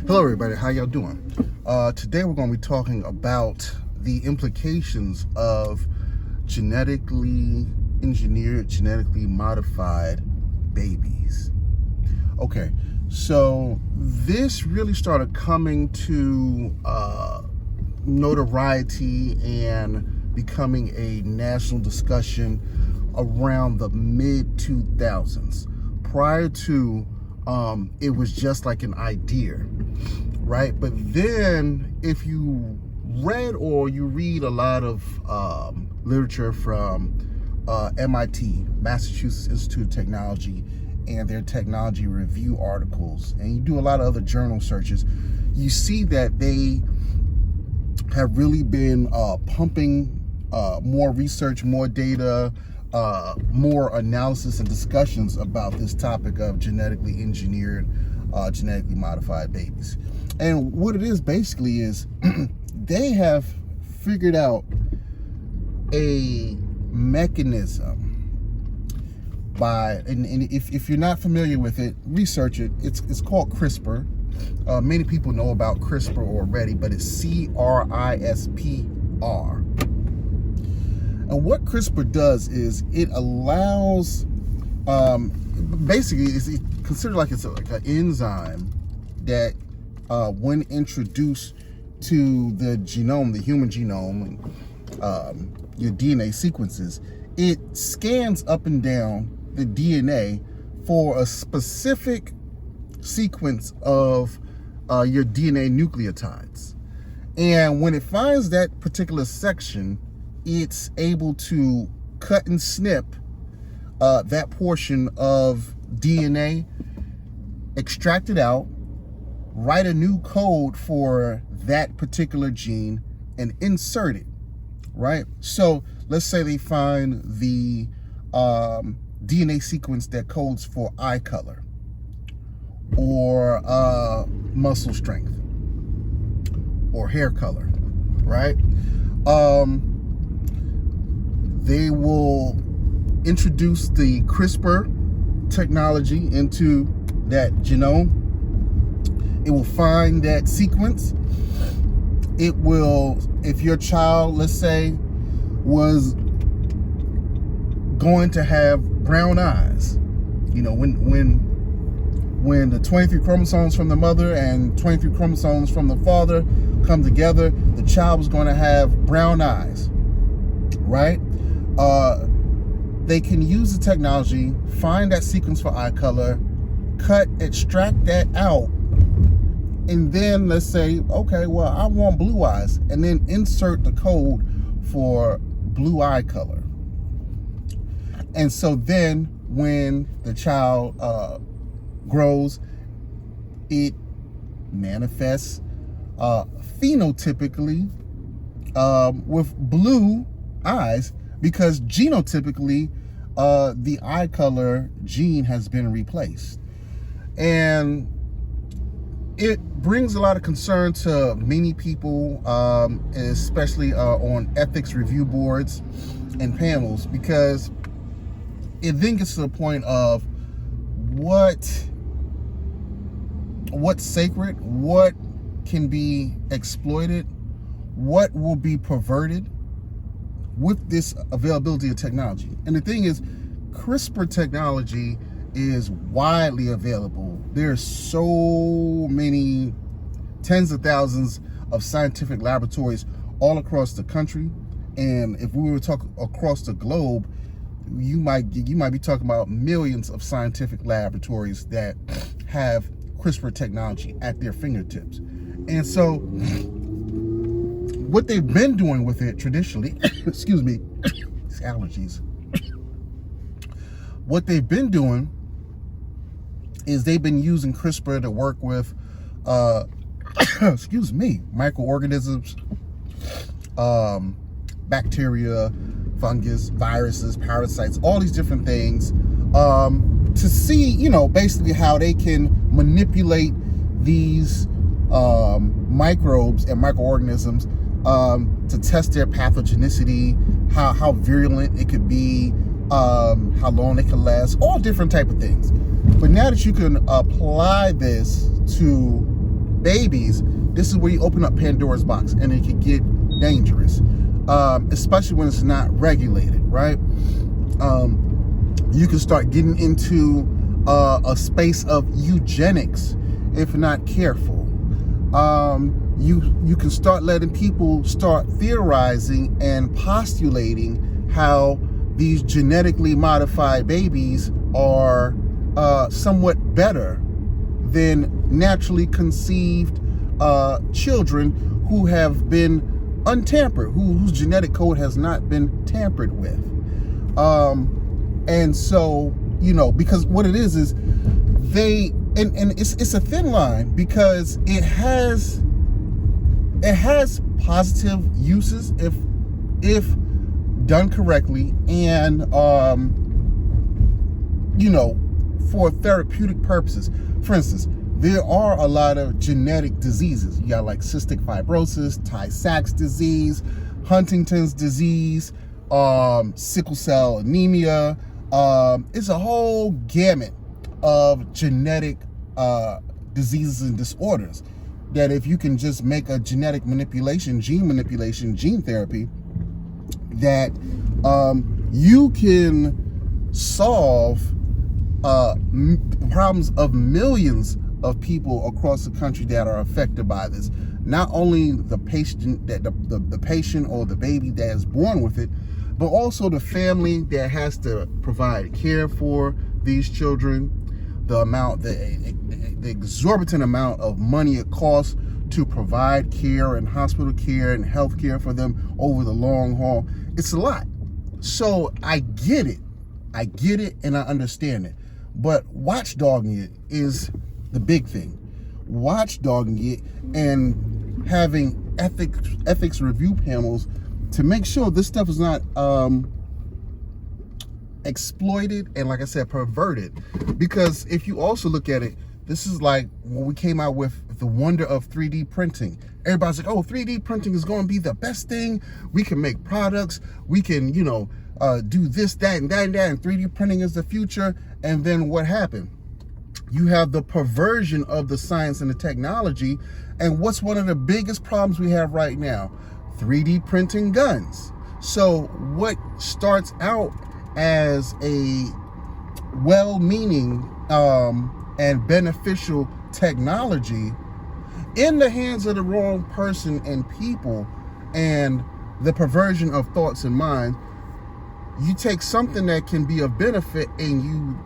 Hello everybody, how y'all doing? Today we're going to be talking about the implications of genetically engineered, genetically modified babies. Okay, so this really started coming to notoriety and becoming a national discussion around the mid-2000s. Prior to it was just like an idea, right? But then if you read or you read a lot of literature from MIT, Massachusetts Institute of Technology, and their technology review articles, and you do a lot of other journal searches, you see that they have really been pumping more research, more data, more analysis and discussions about this topic of genetically engineered, genetically modified babies. And what it is basically is they have figured out a mechanism and if you're not familiar with it, research it. It's called CRISPR. Many people know about CRISPR already, but it's CRISPR. And what CRISPR does is it allows, basically, it's considered like it's like an enzyme that, when introduced to the genome, the human genome, your DNA sequences, it scans up and down the DNA for a specific sequence of your DNA nucleotides. And when it finds that particular section, it's able to cut and snip that portion of DNA, extract it out, write a new code for that particular gene, and insert it, right? So let's say they find the DNA sequence that codes for eye color or muscle strength or hair color, right? They will introduce the CRISPR technology into that genome. It will find that sequence. It will, if your child, let's say, was going to have brown eyes, you know, when the 23 chromosomes from the mother and 23 chromosomes from the father come together, the child was going to have brown eyes, right? They can use the technology, find that sequence for eye color, extract that out, and then let's say, okay, well, I want blue eyes, and then insert the code for blue eye color. And so then when the child grows, it manifests phenotypically with blue eyes, because genotypically the eye color gene has been replaced. And it brings a lot of concern to many people, especially on ethics review boards and panels, because it then gets to the point of what's sacred, what can be exploited, what will be perverted with this availability of technology. And the thing is, CRISPR technology is widely available. There's so many tens of thousands of scientific laboratories all across the country. And if we were to talk across the globe, you might be talking about millions of scientific laboratories that have CRISPR technology at their fingertips. And so what they've been doing with it traditionally, excuse me, it's allergies. What they've been doing is they've been using CRISPR to work with, excuse me, microorganisms, bacteria, fungus, viruses, parasites, all these different things, to see, you know, basically how they can manipulate these microbes and microorganisms to test their pathogenicity, how virulent it could be, how long it can last, all different type of things. But now that you can apply this to babies, this is where you open up Pandora's box, and it can get dangerous, especially when it's not regulated, right? You can start getting into a space of eugenics if not careful. You can start letting people start theorizing and postulating how these genetically modified babies are somewhat better than naturally conceived children who have been untampered, whose genetic code has not been tampered with. And so, because what it is they, and it's a thin line, because it has positive uses if done correctly, and for therapeutic purposes. For instance, there are a lot of genetic diseases. You got like cystic fibrosis, Tay-Sachs disease, Huntington's disease, sickle cell anemia. It's a whole gamut of genetic diseases and disorders that if you can just make a genetic manipulation, gene therapy, that you can solve problems of millions of people across the country that are affected by this. Not only the patient, the patient or the baby that is born with it, but also the family that has to provide care for these children, the exorbitant amount of money it costs to provide care and hospital care and health care for them over the long haul. It's a lot. So I get it, and I understand it. But watchdogging it is the big thing. Watchdogging it and having ethics review panels to make sure this stuff is not exploited and, like I said, perverted. Because if you also look at it, this is like when we came out with the wonder of 3D printing. Everybody's like, oh, 3D printing is going to be the best thing. We can make products. We can, do this, that, and that, and that. And 3D printing is the future. And then what happened? You have the perversion of the science and the technology. And what's one of the biggest problems we have right now? 3D printing guns. So what starts out as a well-meaning and beneficial technology in the hands of the wrong person and people, and the perversion of thoughts and minds, you take something that can be of benefit and you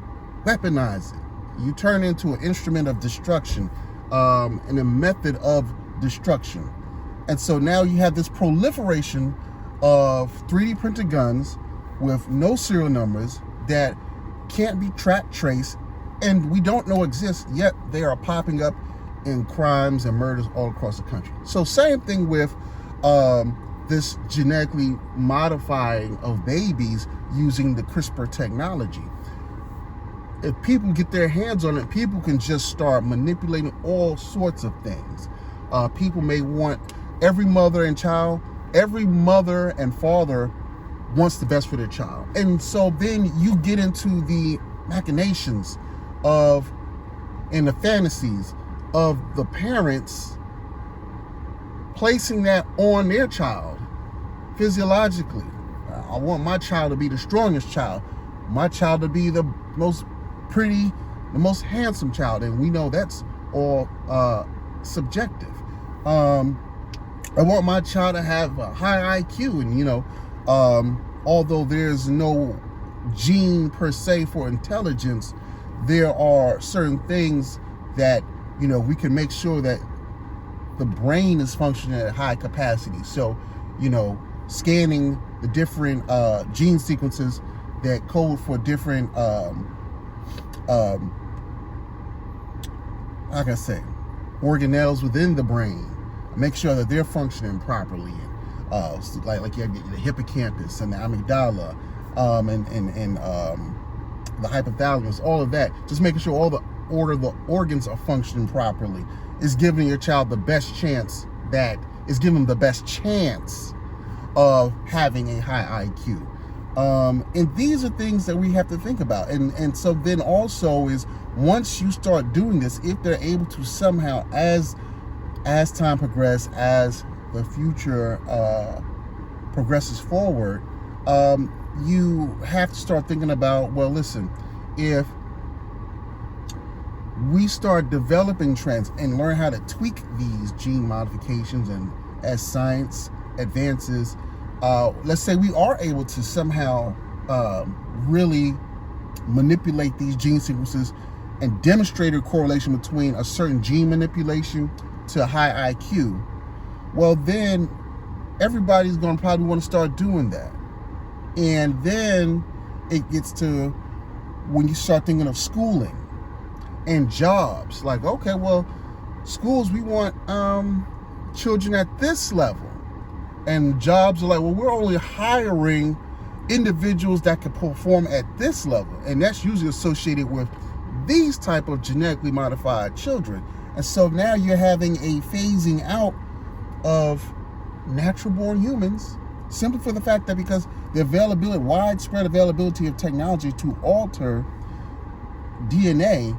weaponize it. You turn into an instrument of destruction, and a method of destruction. And so now you have this proliferation of 3D printed guns with no serial numbers that can't be tracked, traced, and we don't know exist, yet they are popping up in crimes and murders all across the country. So same thing with this genetically modifying of babies using the CRISPR technology. If people get their hands on it, people can just start manipulating all sorts of things. People may want every mother and father wants the best for their child. And so then you get into the machinations and the fantasies of the parents placing that on their child physiologically. I want my child to be the strongest child, my child to be the most pretty, the most handsome child, and we know that's all subjective. I want my child to have a high IQ, and although there's no gene per se for intelligence, there are certain things that we can make sure that the brain is functioning at high capacity. So scanning the different gene sequences that code for different organelles within the brain, make sure that they're functioning properly. Like you have the hippocampus and the amygdala, and the hypothalamus, all of that. Just making sure all the organs are functioning properly is giving your child the best chance of having a high IQ. And these are things that we have to think about. And so then also is, once you start doing this, if they're able to somehow, as as time progresses, as the future progresses forward, you have to start thinking about, well, listen, if we start developing trends and learn how to tweak these gene modifications, and as science advances, let's say we are able to somehow really manipulate these gene sequences and demonstrate a correlation between a certain gene manipulation to a high IQ, well, then everybody's going to probably want to start doing that. And then it gets to when you start thinking of schooling and jobs. Like, okay, well, schools, we want children at this level. And jobs are like, well, we're only hiring individuals that can perform at this level. And that's usually associated with these type of genetically modified children. And so now you're having a phasing out of natural born humans, simply for the fact that because the availability, widespread availability of technology to alter DNA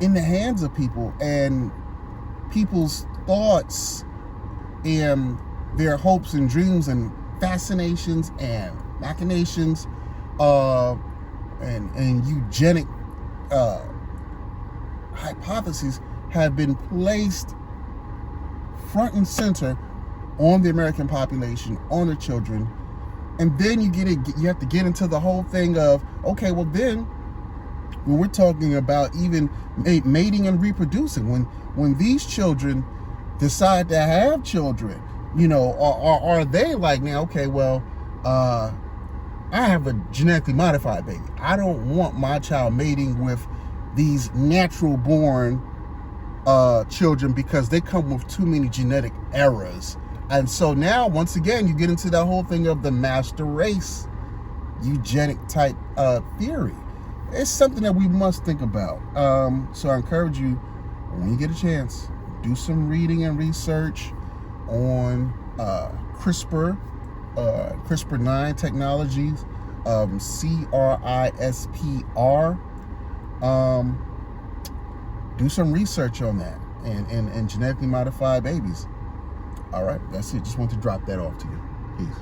in the hands of people, and people's thoughts and their hopes and dreams and fascinations and machinations and eugenic hypotheses have been placed front and center on the American population, on the children. And then you have to get into the whole thing of, okay, well then, when we're talking about even mating and reproducing, when these children decide to have children, are they like, now, okay, well, I have a genetically modified baby. I don't want my child mating with these natural born children because they come with too many genetic errors. And so now, once again, you get into that whole thing of the master race eugenic type theory. It's something that we must think about. So I encourage you, when you get a chance, do some reading and research on CRISPR, CRISPR-9 technologies, CRISPR. Do some research on that and genetically modified babies. All right, that's it. Just want to drop that off to you. Peace.